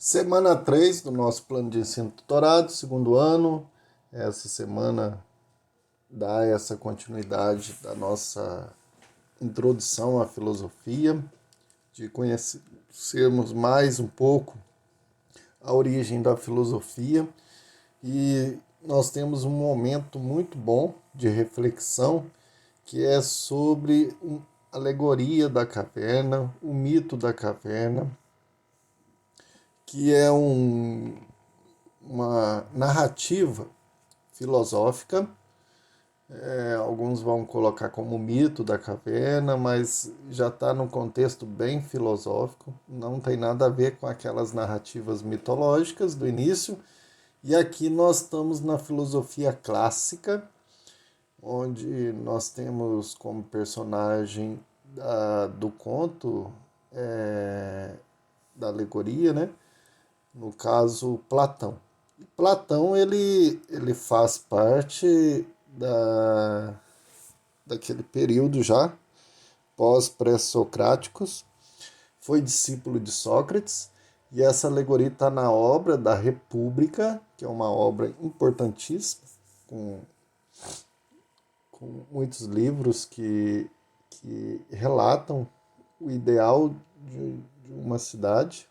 Semana 3 do nosso plano de ensino tutorado, segundo ano. Essa semana dá essa continuidade da nossa introdução à filosofia, de conhecermos mais um pouco a origem da filosofia. E nós temos um momento muito bom de reflexão, que é sobre a alegoria da caverna, o mito da caverna, que é uma narrativa filosófica. Alguns vão colocar como mito da caverna, mas já está num contexto bem filosófico, não tem nada a ver com aquelas narrativas mitológicas do início. E aqui nós estamos na filosofia clássica, onde nós temos como personagem do conto, da alegoria, né? No caso, Platão. Platão ele faz parte daquele período já pós-pré-socráticos, foi discípulo de Sócrates, e essa alegoria está na obra da República, que é uma obra importantíssima, com, com muitos livros que relatam o ideal de uma cidade.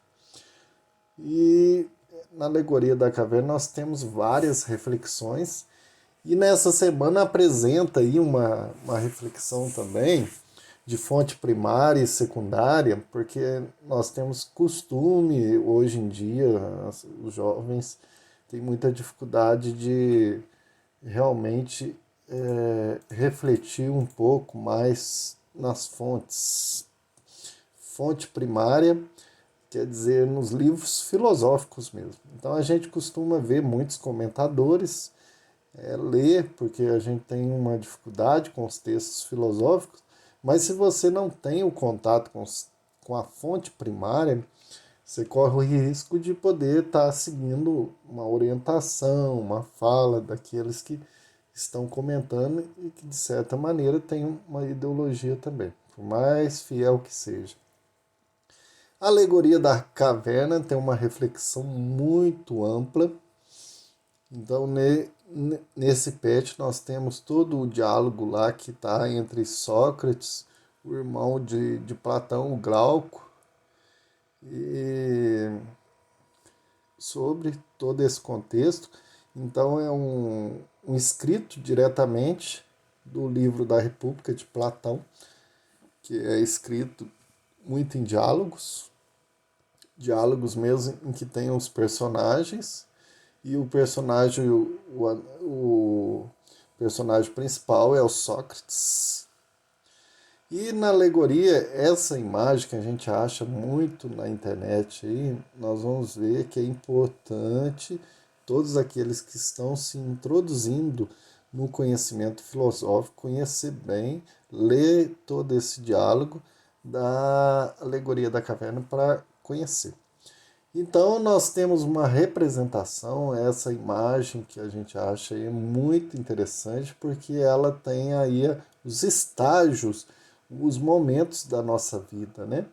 E na alegoria da caverna nós temos várias reflexões, e nessa semana apresenta aí uma reflexão também de fonte primária e secundária, porque nós temos costume, hoje em dia, os jovens têm muita dificuldade de realmente refletir um pouco mais nas fontes. Fonte primária quer dizer nos livros filosóficos mesmo. Então a gente costuma ver muitos comentadores, ler, porque a gente tem uma dificuldade com os textos filosóficos, mas se você não tem o contato com a fonte primária, você corre o risco de poder estar seguindo uma orientação, uma fala daqueles que estão comentando e que, de certa maneira, tem uma ideologia também, por mais fiel que seja. A alegoria da caverna tem uma reflexão muito ampla. Então, nesse pet, nós temos todo o diálogo lá que está entre Sócrates, o irmão de Platão, o Glauco, e sobre todo esse contexto. Então, é um escrito diretamente do livro da República de Platão, que é escrito muito em diálogos mesmo em que tem os personagens, e o personagem principal é o Sócrates. E na alegoria, essa imagem que a gente acha muito na internet aí, nós vamos ver que é importante todos aqueles que estão se introduzindo no conhecimento filosófico conhecer bem, ler todo esse diálogo da alegoria da caverna para conhecer. Então nós temos uma representação, essa imagem que a gente acha aí muito interessante, porque ela tem aí os estágios, os momentos da nossa vida, né?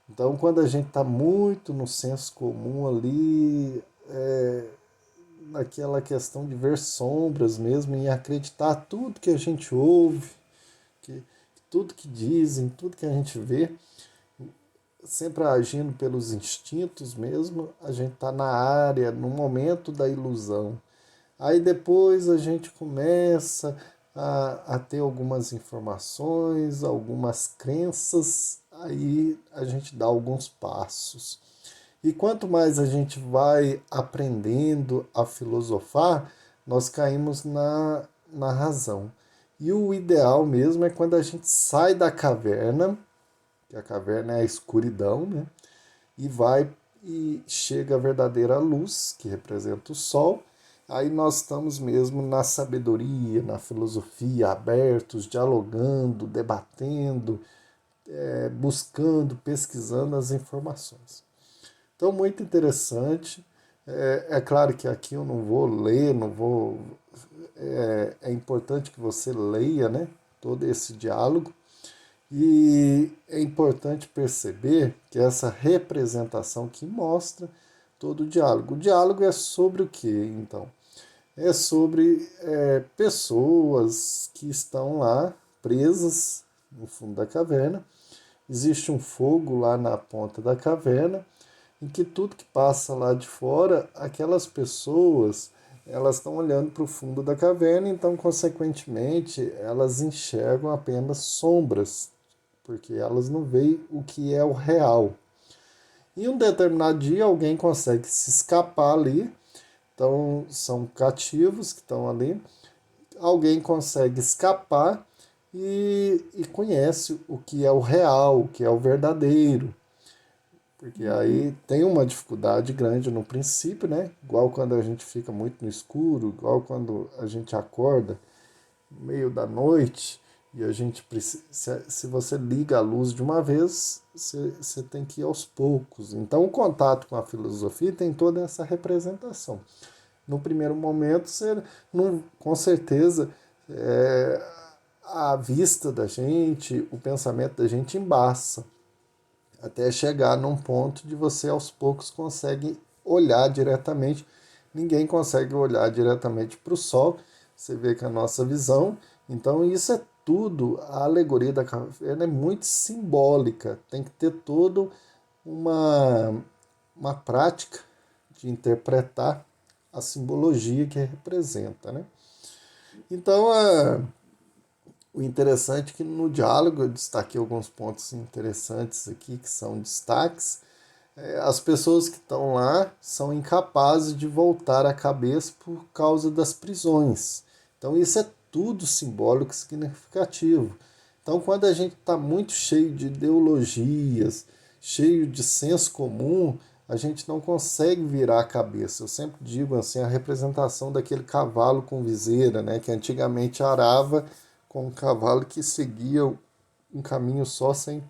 Então quando a gente está muito no senso comum ali, naquela questão de ver sombras mesmo, em acreditar tudo que a gente ouve, que, tudo que dizem, tudo que a gente vê, sempre agindo pelos instintos mesmo, a gente está na área, no momento da ilusão. Aí depois a gente começa a ter algumas informações, algumas crenças, aí a gente dá alguns passos. E quanto mais a gente vai aprendendo a filosofar, nós caímos na razão. E o ideal mesmo é quando a gente sai da caverna, que a caverna é a escuridão, né? E vai e chega a verdadeira luz, que representa o sol. Aí nós estamos mesmo na sabedoria, na filosofia, abertos, dialogando, debatendo, buscando, pesquisando as informações. Então, muito interessante. É claro que aqui eu não vou ler, não vou. É importante que você leia, né, todo esse diálogo. E é importante perceber que essa representação que mostra todo o diálogo. O diálogo é sobre o quê, então? É sobre pessoas que estão lá presas no fundo da caverna. Existe um fogo lá na ponta da caverna, em que tudo que passa lá de fora, aquelas pessoas, elas estão olhando para o fundo da caverna, então, consequentemente, elas enxergam apenas sombras, porque elas não veem o que é o real. Em um determinado dia, alguém consegue se escapar ali, então são cativos que estão ali, alguém consegue escapar e conhece o que é o real, o que é o verdadeiro. Porque aí tem uma dificuldade grande no princípio, né? Igual quando a gente fica muito no escuro, igual quando a gente acorda no meio da noite e a gente precisa. Se você liga a luz de uma vez, você tem que ir aos poucos. Então o contato com a filosofia tem toda essa representação. No primeiro momento, você não, com certeza, a vista da gente, o pensamento da gente embaça até chegar num ponto de você aos poucos consegue olhar diretamente. Ninguém consegue olhar diretamente para o sol. Você vê que a nossa visão. Então isso é tudo. A alegoria da caverna é muito simbólica. Tem que ter toda uma prática de interpretar a simbologia que representa, né? Então, o interessante é que no diálogo eu destaquei alguns pontos interessantes aqui, que são destaques. As pessoas que estão lá são incapazes de voltar a cabeça por causa das prisões. Então isso é tudo simbólico, significativo. Então quando a gente está muito cheio de ideologias, cheio de senso comum, a gente não consegue virar a cabeça. Eu sempre digo assim, a representação daquele cavalo com viseira, né, que antigamente arava com um cavalo que seguia um caminho só sem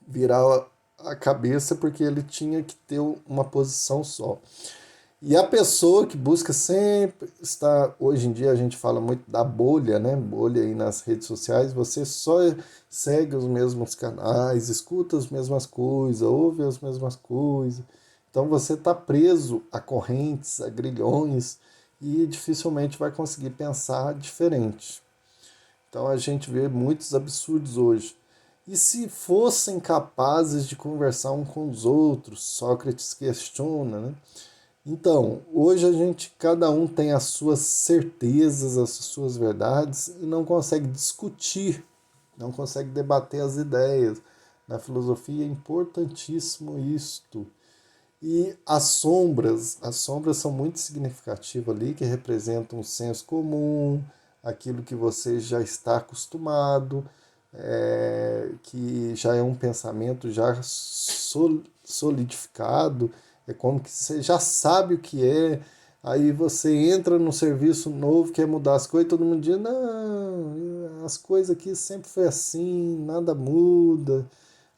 virar a cabeça, porque ele tinha que ter uma posição só. E a pessoa que busca sempre estar, hoje em dia a gente fala muito da bolha, né? Bolha aí nas redes sociais, você só segue os mesmos canais, escuta as mesmas coisas, ouve as mesmas coisas. Então você está preso a correntes, a grilhões e dificilmente vai conseguir pensar diferente. Então a gente vê muitos absurdos hoje. E se fossem capazes de conversar um com os outros, Sócrates questiona, né? Então, hoje a gente, cada um tem as suas certezas, as suas verdades e não consegue discutir, não consegue debater as ideias. Na filosofia é importantíssimo isto. E as sombras são muito significativas ali, que representam o senso comum, aquilo que você já está acostumado, que já é um pensamento já solidificado, é como que você já sabe o que é, aí você entra num serviço novo, quer mudar as coisas, todo mundo diz, não, as coisas aqui sempre foi assim, nada muda,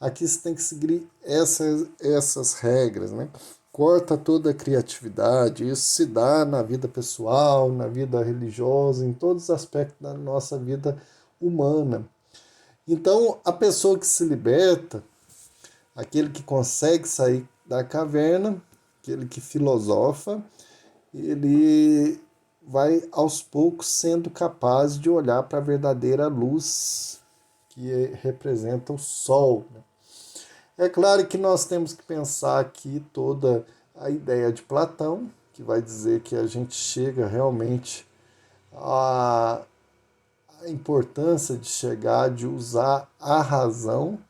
aqui você tem que seguir essas regras, né? Corta toda a criatividade, isso se dá na vida pessoal, na vida religiosa, em todos os aspectos da nossa vida humana. Então, a pessoa que se liberta, aquele que consegue sair da caverna, aquele que filosofa, ele vai aos poucos sendo capaz de olhar para a verdadeira luz que representa o sol. É claro que nós temos que pensar aqui toda a ideia de Platão, que vai dizer que a gente chega realmente à importância de chegar, de usar a razão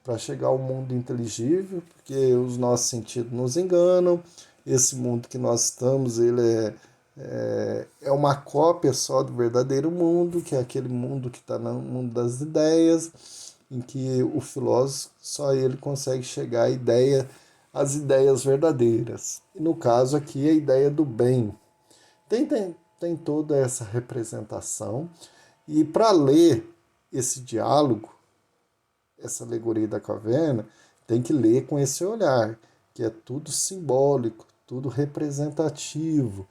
para chegar ao mundo inteligível, porque os nossos sentidos nos enganam. Esse mundo que nós estamos, ele é uma cópia só do verdadeiro mundo, que é aquele mundo que está no mundo das ideias, em que o filósofo, só ele consegue chegar à ideia, às ideias verdadeiras. E no caso aqui, a ideia do bem. Tem toda essa representação. E para ler esse diálogo, essa alegoria da caverna, tem que ler com esse olhar, que é tudo simbólico, tudo representativo,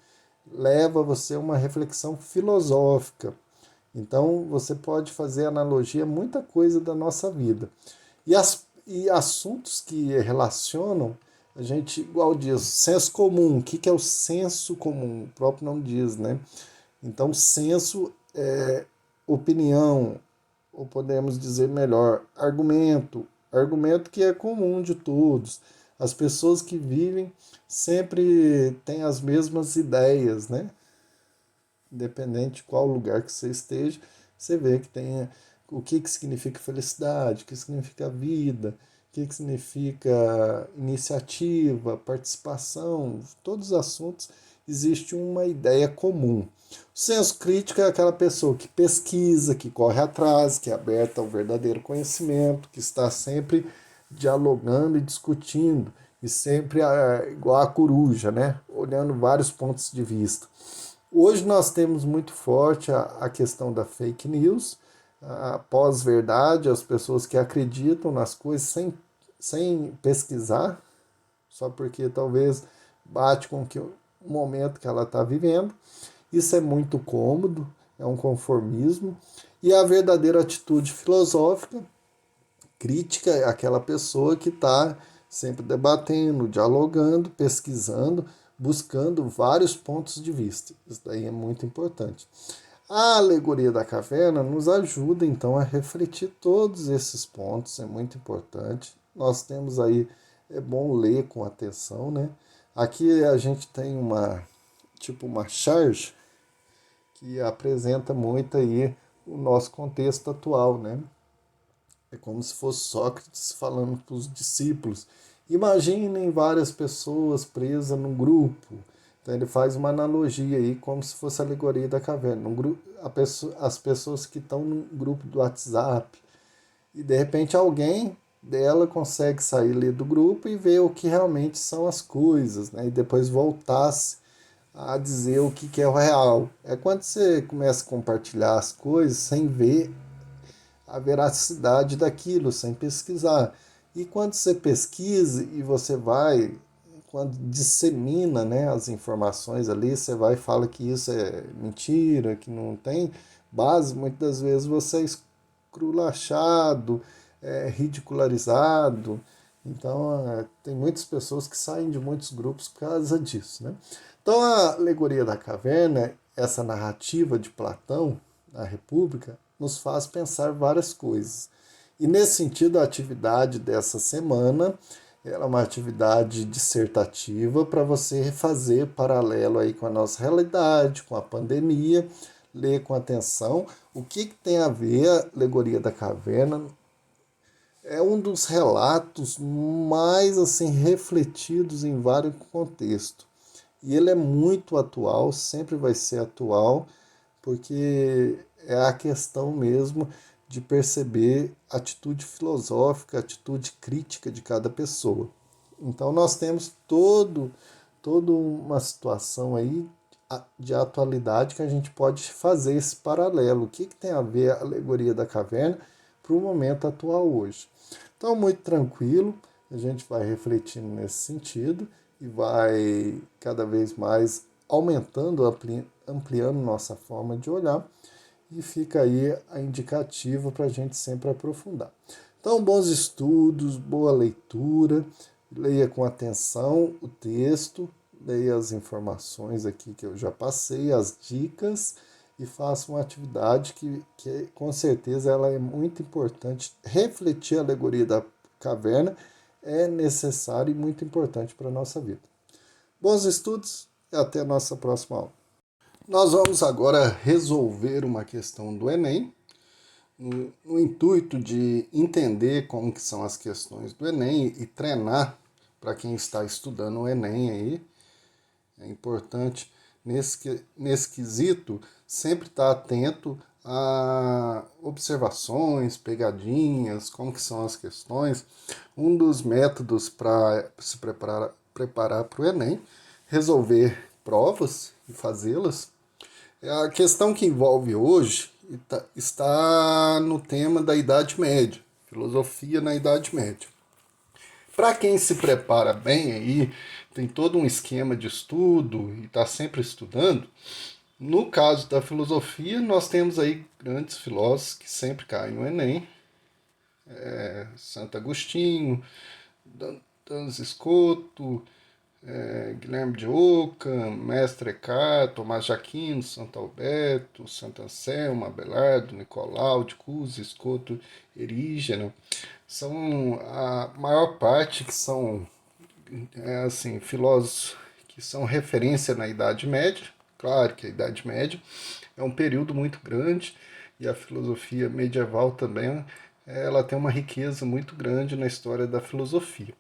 leva você a uma reflexão filosófica. Então você pode fazer analogia a muita coisa da nossa vida. E assuntos que relacionam a gente, igual diz, senso comum. O que é o senso comum? O próprio nome diz, né? Então, senso é opinião, ou podemos dizer melhor, argumento. Argumento que é comum de todos. As pessoas que vivem sempre têm as mesmas ideias, né? Independente de qual lugar que você esteja, você vê que tem o que significa felicidade, o que significa vida, o que significa iniciativa, participação, todos os assuntos existe uma ideia comum. O senso crítico é aquela pessoa que pesquisa, que corre atrás, que é aberta ao verdadeiro conhecimento, que está sempre dialogando e discutindo, e sempre igual a coruja, né? Olhando vários pontos de vista. Hoje nós temos muito forte a questão da fake news, a pós-verdade, as pessoas que acreditam nas coisas sem pesquisar, só porque talvez bate com o momento que ela está vivendo. Isso é muito cômodo, é um conformismo. E a verdadeira atitude filosófica, crítica, é aquela pessoa que está sempre debatendo, dialogando, pesquisando, buscando vários pontos de vista. Isso daí é muito importante. A alegoria da caverna nos ajuda então a refletir todos esses pontos, é muito importante. Nós temos aí, é bom ler com atenção, né? Aqui a gente tem uma charge que apresenta muito aí o nosso contexto atual, né? É como se fosse Sócrates falando para os discípulos. Imaginem várias pessoas presas num grupo. Então ele faz uma analogia aí, como se fosse a alegoria da caverna. As pessoas que estão num grupo do WhatsApp. E de repente alguém dela consegue sair ali do grupo e ver o que realmente são as coisas, né? E depois voltasse a dizer o que é o real. É quando você começa a compartilhar as coisas sem ver a veracidade daquilo, sem pesquisar. E quando você pesquisa e você vai, quando dissemina, né, as informações ali, você vai e fala que isso é mentira, que não tem base, muitas das vezes você é escrulachado, é ridicularizado. Então, tem muitas pessoas que saem de muitos grupos por causa disso, né? Então, a alegoria da caverna, essa narrativa de Platão, a República, nos faz pensar várias coisas. E nesse sentido, a atividade dessa semana é uma atividade dissertativa para você fazer paralelo aí com a nossa realidade, com a pandemia, ler com atenção o que tem a ver a alegoria da caverna. É um dos relatos mais assim refletidos em vários contextos. E ele é muito atual, sempre vai ser atual, porque é a questão mesmo de perceber a atitude filosófica, a atitude crítica de cada pessoa. Então nós temos toda uma situação aí de atualidade que a gente pode fazer esse paralelo. O que tem a ver a alegoria da caverna para o momento atual hoje? Então, muito tranquilo, a gente vai refletindo nesse sentido e vai cada vez mais aumentando, ampliando nossa forma de olhar, e fica aí a indicativa para a gente sempre aprofundar. Então, bons estudos, boa leitura, leia com atenção o texto, leia as informações aqui que eu já passei, as dicas, e faça uma atividade que com certeza ela é muito importante. Refletir a alegoria da caverna é necessário e muito importante para a nossa vida. Bons estudos e até a nossa próxima aula. Nós vamos agora resolver uma questão do Enem, no intuito de entender como que são as questões do Enem e treinar para quem está estudando o Enem aí. É importante, nesse quesito, sempre estar atento a observações, pegadinhas, como que são as questões. Um dos métodos para se preparar para o Enem, resolver provas e fazê-las. A questão que envolve hoje está no tema da Idade Média, filosofia na Idade Média. Para quem se prepara bem aí, tem todo um esquema de estudo e está sempre estudando, no caso da filosofia, nós temos aí grandes filósofos que sempre caem no Enem, Santo Agostinho, Duns Scoto, Guilherme de Ockham, Mestre Eckhart, Tomás de Aquino, Santo Alberto, Santo Anselmo, Abelardo, Nicolau de Cusa, Scoto, Erígeno, são a maior parte que são assim, filósofos que são referência na Idade Média. Claro que a Idade Média é um período muito grande e a filosofia medieval também ela tem uma riqueza muito grande na história da filosofia.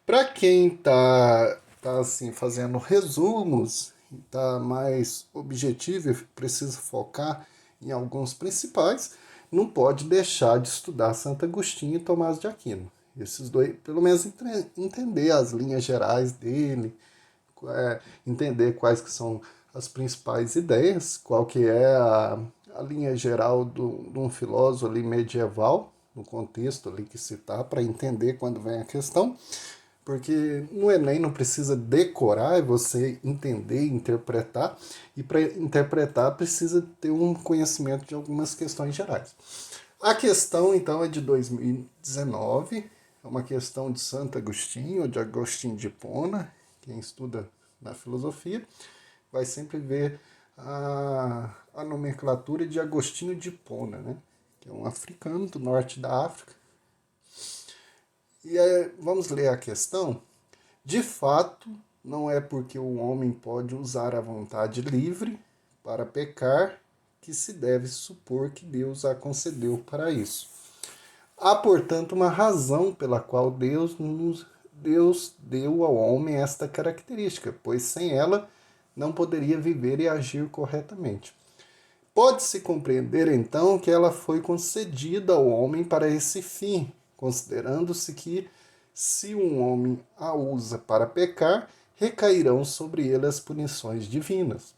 Para quem tá assim fazendo resumos, está mais objetivo e precisa focar em alguns principais, não pode deixar de estudar Santo Agostinho e Tomás de Aquino. Esses dois, pelo menos entender as linhas gerais dele, entender quais que são as principais ideias, qual que é a linha geral de um filósofo ali medieval, no contexto ali que se está, para entender quando vem a questão, porque no Enem não precisa decorar, é você entender, interpretar, e para interpretar precisa ter um conhecimento de algumas questões gerais. A questão, então, é de 2019, é uma questão de Santo Agostinho, ou de Agostinho de Hipona. Quem estuda na filosofia vai sempre ver a nomenclatura de Agostinho de Hipona, né? Que é um africano do norte da África. E vamos ler a questão. De fato, não é porque o homem pode usar a vontade livre para pecar que se deve supor que Deus a concedeu para isso. Há, portanto, uma razão pela qual Deus deu ao homem esta característica, pois sem ela não poderia viver e agir corretamente. Pode-se compreender, então, que ela foi concedida ao homem para esse fim, considerando-se que, se um homem a usa para pecar, recairão sobre ele as punições divinas.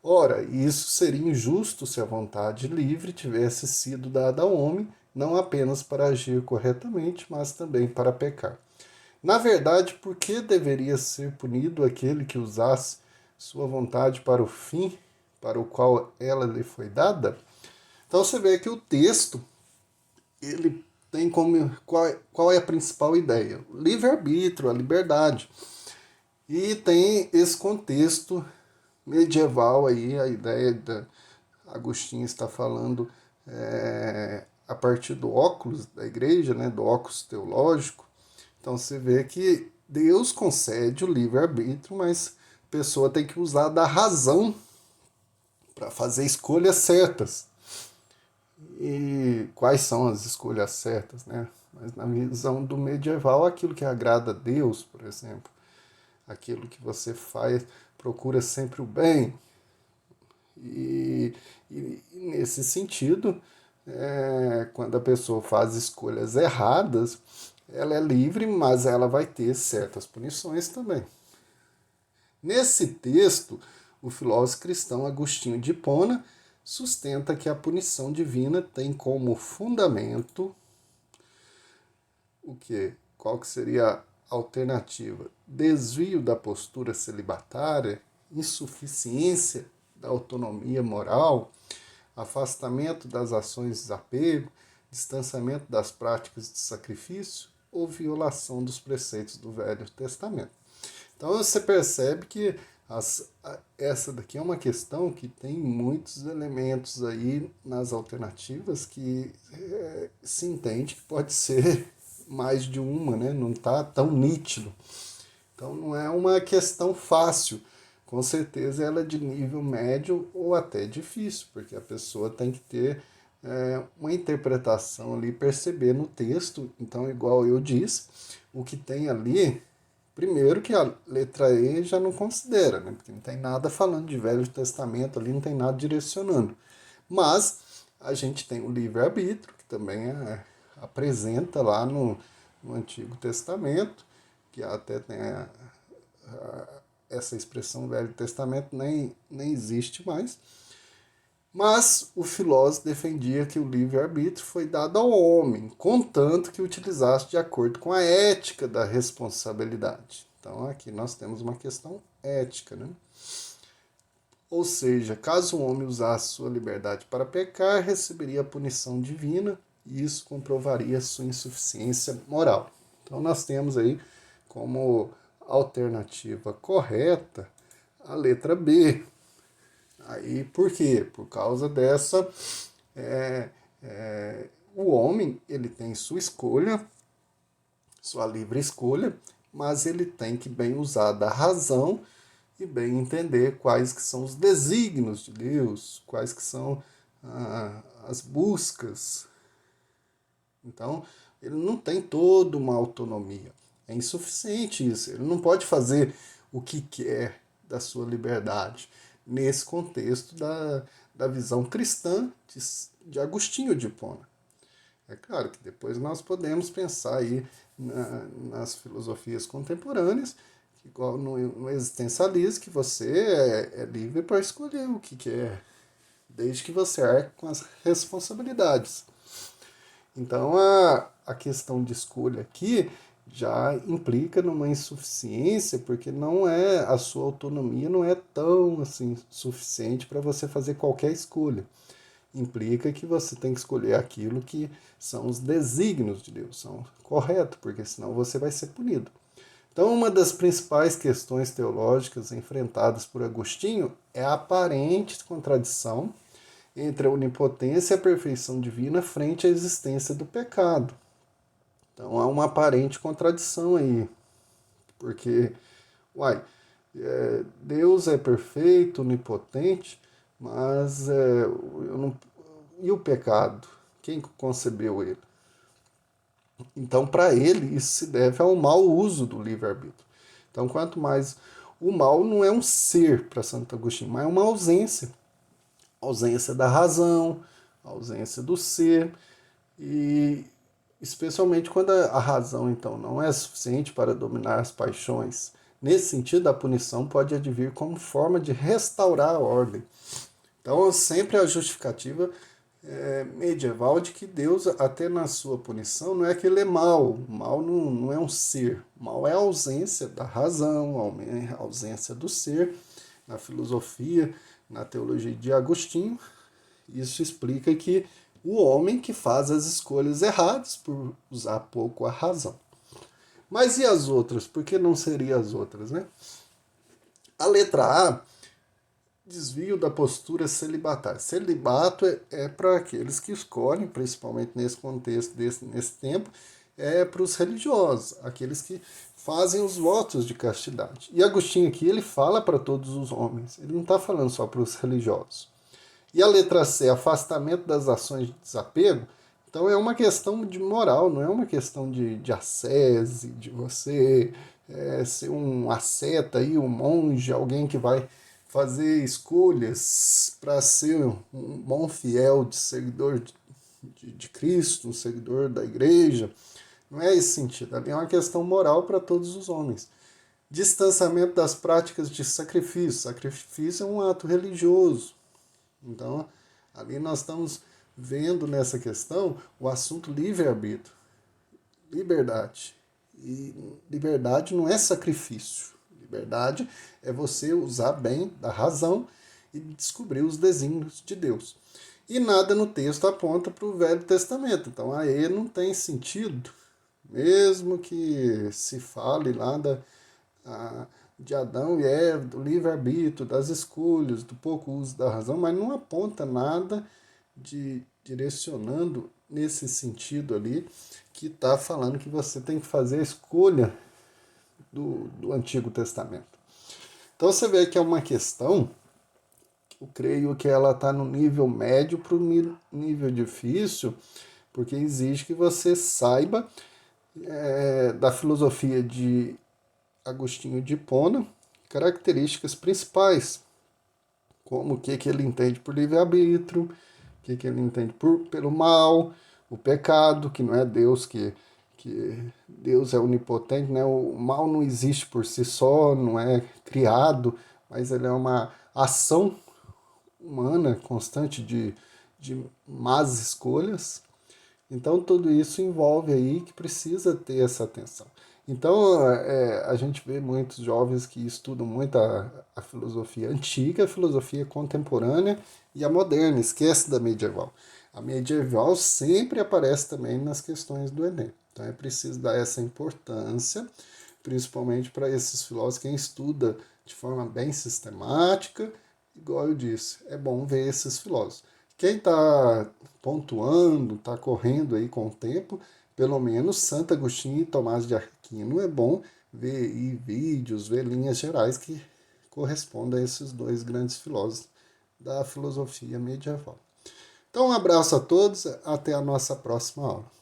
Ora, isso seria injusto se a vontade livre tivesse sido dada ao homem, não apenas para agir corretamente, mas também para pecar. Na verdade, por que deveria ser punido aquele que usasse sua vontade para o fim para o qual ela lhe foi dada? Então você vê que o texto ele tem como qual é a principal ideia? O livre-arbítrio, a liberdade. E tem esse contexto medieval aí, a ideia da Agostinho está falando a partir do óculos da igreja, né, do óculos teológico. Então você vê que Deus concede o livre-arbítrio, mas a pessoa tem que usar da razão para fazer escolhas certas. E quais são as escolhas certas, né? Mas na visão do medieval, aquilo que agrada a Deus, por exemplo, aquilo que você faz, procura sempre o bem. E nesse sentido, quando a pessoa faz escolhas erradas, ela é livre, mas ela vai ter certas punições também. Nesse texto, o filósofo cristão Agostinho de Hipona sustenta que a punição divina tem como fundamento o quê? Qual que seria a alternativa? Desvio da postura celibatária, insuficiência da autonomia moral, afastamento das ações de desapego, distanciamento das práticas de sacrifício ou violação dos preceitos do Velho Testamento. Então você percebe que essa daqui é uma questão que tem muitos elementos aí nas alternativas que se entende que pode ser mais de uma, né? Não está tão nítido. Então não é uma questão fácil. Com certeza ela é de nível médio ou até difícil, porque a pessoa tem que ter uma interpretação ali, perceber no texto. Então, igual eu disse, o que tem ali, primeiro que a letra E já não considera, né? Porque não tem nada falando de Velho Testamento ali, não tem nada direcionando. Mas a gente tem o livre-arbítrio, que também apresenta lá no Antigo Testamento, que até tem essa expressão Velho Testamento nem existe mais. Mas o filósofo defendia que o livre-arbítrio foi dado ao homem, contanto que utilizasse de acordo com a ética da responsabilidade. Então aqui nós temos uma questão ética, né? Ou seja, caso o homem usasse sua liberdade para pecar, receberia a punição divina e isso comprovaria sua insuficiência moral. Então nós temos aí como alternativa correta a letra B. Aí por quê? Por causa dessa... o homem ele tem sua escolha, sua livre escolha, mas ele tem que bem usar da razão e bem entender quais que são os desígnios de Deus, quais que são as buscas. Então, ele não tem toda uma autonomia. É insuficiente isso. Ele não pode fazer o que quer da sua liberdade nesse contexto da visão cristã de Agostinho de Hipona. É claro que depois nós podemos pensar aí nas filosofias contemporâneas, igual no existencialismo, que você é livre para escolher o que quer, desde que você arque com as responsabilidades. Então, a questão de escolha aqui já implica numa insuficiência, porque não é a sua autonomia não é tão assim suficiente para você fazer qualquer escolha. Implica que você tem que escolher aquilo que são os desígnios de Deus, são corretos, porque senão você vai ser punido. Então, uma das principais questões teológicas enfrentadas por Agostinho é a aparente contradição entre a onipotência e a perfeição divina frente à existência do pecado. Então, há uma aparente contradição aí, porque, Deus é perfeito, onipotente, mas e o pecado? Quem concebeu ele? Então, para ele, isso se deve ao mau uso do livre-arbítrio. Então, quanto mais... O mal não é um ser para Santo Agostinho, mas é uma ausência. Ausência da razão, ausência do ser, e especialmente quando a razão, então, não é suficiente para dominar as paixões. Nesse sentido, a punição pode advir como forma de restaurar a ordem. Então, sempre a justificativa medieval de que Deus, até na sua punição, não é que ele é mau. O mal não é um ser. O mal é a ausência da razão, a ausência do ser. Na filosofia, na teologia de Agostinho, isso explica que o homem que faz as escolhas erradas por usar pouco a razão. Mas e as outras? Por que não seriam as outras, né? A letra A, desvio da postura celibatária. Celibato é para aqueles que escolhem, principalmente nesse contexto, nesse tempo, é para os religiosos, aqueles que fazem os votos de castidade. E Agostinho aqui, ele fala para todos os homens, ele não está falando só para os religiosos. E a letra C, afastamento das ações de desapego, então é uma questão de moral, não é uma questão de ascese, de você ser um asceta, aí, um monge, alguém que vai fazer escolhas para ser um bom fiel de seguidor de Cristo, um seguidor da igreja. Não é esse sentido, é uma questão moral para todos os homens. Distanciamento das práticas de sacrifício. Sacrifício é um ato religioso. Então, ali nós estamos vendo nessa questão o assunto livre-arbítrio. Liberdade. E liberdade não é sacrifício. Liberdade é você usar bem da razão e descobrir os desígnios de Deus. E nada no texto aponta para o Velho Testamento. Então, aí não tem sentido, mesmo que se fale lá de Adão e Eva, do livre-arbítrio, das escolhas, do pouco uso da razão, mas não aponta nada direcionando nesse sentido ali, que está falando que você tem que fazer a escolha do Antigo Testamento. Então você vê que é uma questão, eu creio que ela está no nível médio para o nível difícil, porque exige que você saiba da filosofia de Agostinho de Hipona, características principais, como o que ele entende por livre-arbítrio, o que ele entende pelo mal, o pecado, que não é Deus, que Deus é onipotente, né? O mal não existe por si só, não é criado, mas ele é uma ação humana constante de más escolhas. Então, tudo isso envolve aí que precisa ter essa atenção. Então, a gente vê muitos jovens que estudam muito a filosofia antiga, a filosofia contemporânea e a moderna, esquece da medieval. A medieval sempre aparece também nas questões do Enem. Então, é preciso dar essa importância principalmente para esses filósofos, quem estuda de forma bem sistemática, igual eu disse, é bom ver esses filósofos. Quem está pontuando, está correndo aí com o tempo, pelo menos Santo Agostinho e Tomás de Aquino é bom ver vídeos, ver linhas gerais que correspondem a esses dois grandes filósofos da filosofia medieval. Então, um abraço a todos, até a nossa próxima aula.